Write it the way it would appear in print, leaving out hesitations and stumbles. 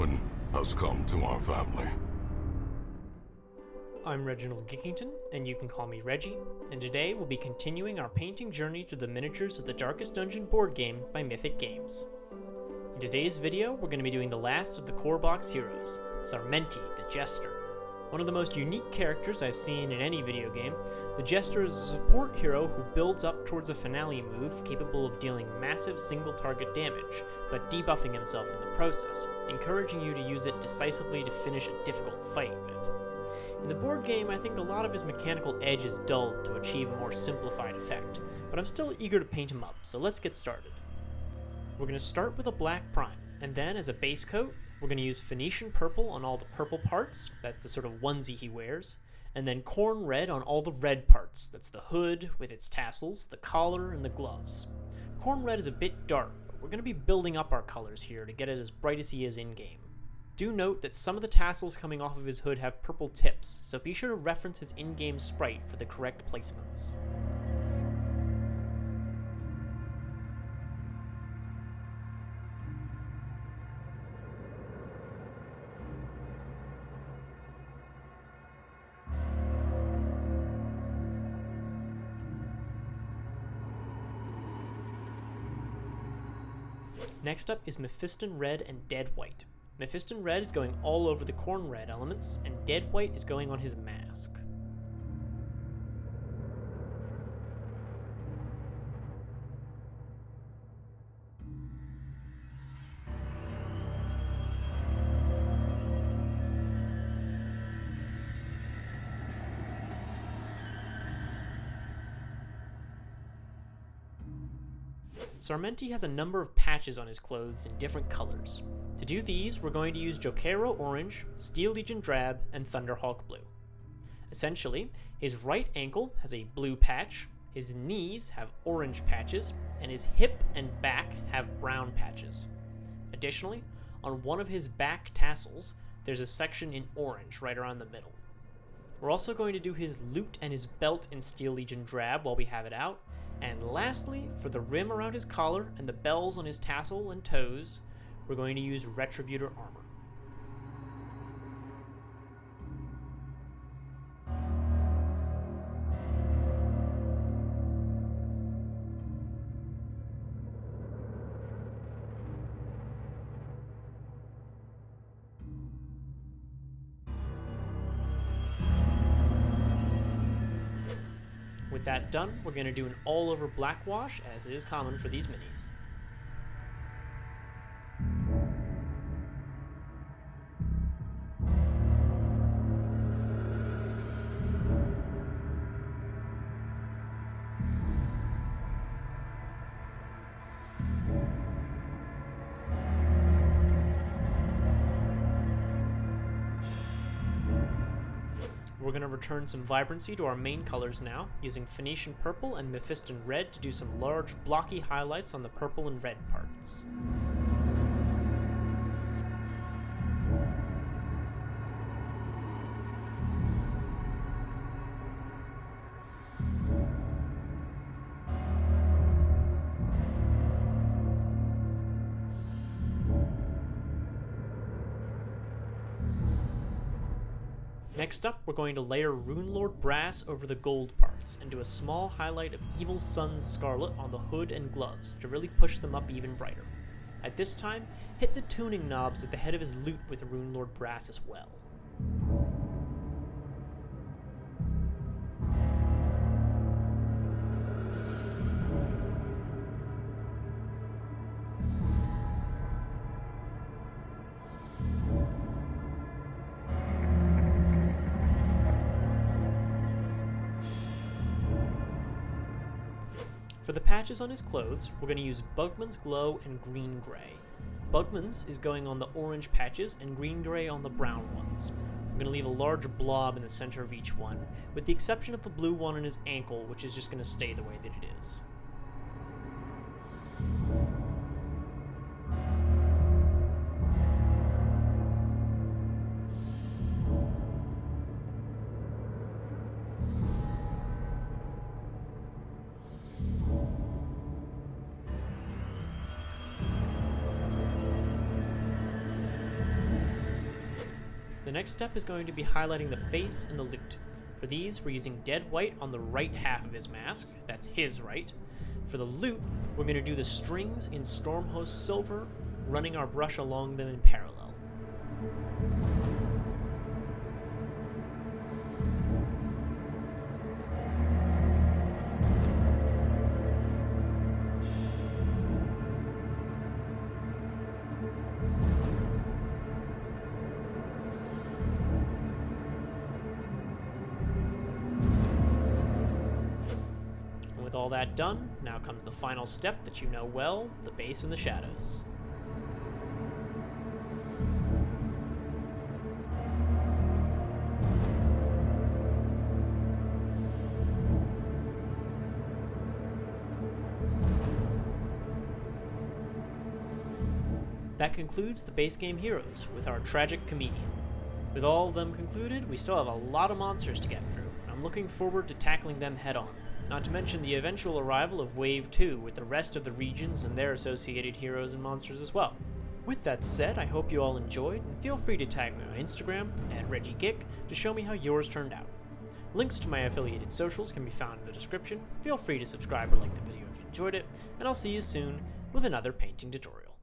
ruin has come to our family. I'm Reginald Gickington, and you can call me Reggie, and today we'll be continuing our painting journey through the miniatures of the Darkest Dungeon board game by Mythic Games. In today's video, we're going to be doing the last of the core box heroes, Sarmenti, the Jester. One of the most unique characters I've seen in any video game, the Jester is a support hero who builds up towards a finale move capable of dealing massive single-target damage, but debuffing himself in the process, encouraging you to use it decisively to finish a difficult fight with. In the board game, I think a lot of his mechanical edge is dulled to achieve a more simplified effect, but I'm still eager to paint him up, so let's get started. We're going to start with a black prime, and then as a base coat, we're going to use Phoenician purple on all the purple parts, that's the sort of onesie he wears, and then corn red on all the red parts, that's the hood with its tassels, the collar, and the gloves. Corn red is a bit dark, but we're going to be building up our colors here to get it as bright as he is in-game. Do note that some of the tassels coming off of his hood have purple tips, so be sure to reference his in-game sprite for the correct placements. Next up is Mephiston Red and Dead White. Mephiston Red is going all over the corn red elements, and Dead White is going on his mask. Sarmenti has a number of patches on his clothes in different colors. To do these, we're going to use Jokero Orange, Steel Legion Drab, and Thunderhawk Blue. Essentially, his right ankle has a blue patch, his knees have orange patches, and his hip and back have brown patches. Additionally, on one of his back tassels, there's a section in orange right around the middle. We're also going to do his loot and his belt in Steel Legion Drab while we have it out, and lastly, for the rim around his collar and the bells on his tassel and toes, we're going to use Retributor armor. With that done, we're going to do an all-over black wash, as is common for these minis. We're going to return some vibrancy to our main colors now, using Phoenician Purple and Mephiston Red to do some large blocky highlights on the purple and red parts. Next up, we're going to layer Runelord Brass over the gold parts, and do a small highlight of Evil Sun's Scarlet on the hood and gloves to really push them up even brighter. At this time, hit the tuning knobs at the head of his lute with Runelord Brass as well. For the patches on his clothes, we're going to use Bugman's Glow and Green Gray. Bugman's is going on the orange patches and Green Gray on the brown ones. I'm going to leave a large blob in the center of each one, with the exception of the blue one on his ankle, which is just going to stay the way that it is. The next step is going to be highlighting the face and the loot. For these, we're using dead white on the right half of his mask, that's his right. For the loot, we're going to do the strings in Stormhost Silver, running our brush along them in parallel. With all that done, now comes the final step that you know well, the base and the shadows. That concludes the base game heroes with our tragic comedian. With all of them concluded, we still have a lot of monsters to get through, and I'm looking forward to tackling them head on. Not to mention the eventual arrival of Wave 2 with the rest of the regions and their associated heroes and monsters as well. With that said, I hope you all enjoyed, and feel free to tag me on Instagram @ReggieGick to show me how yours turned out. Links to my affiliated socials can be found in the description. Feel free to subscribe or like the video if you enjoyed it, and I'll see you soon with another painting tutorial.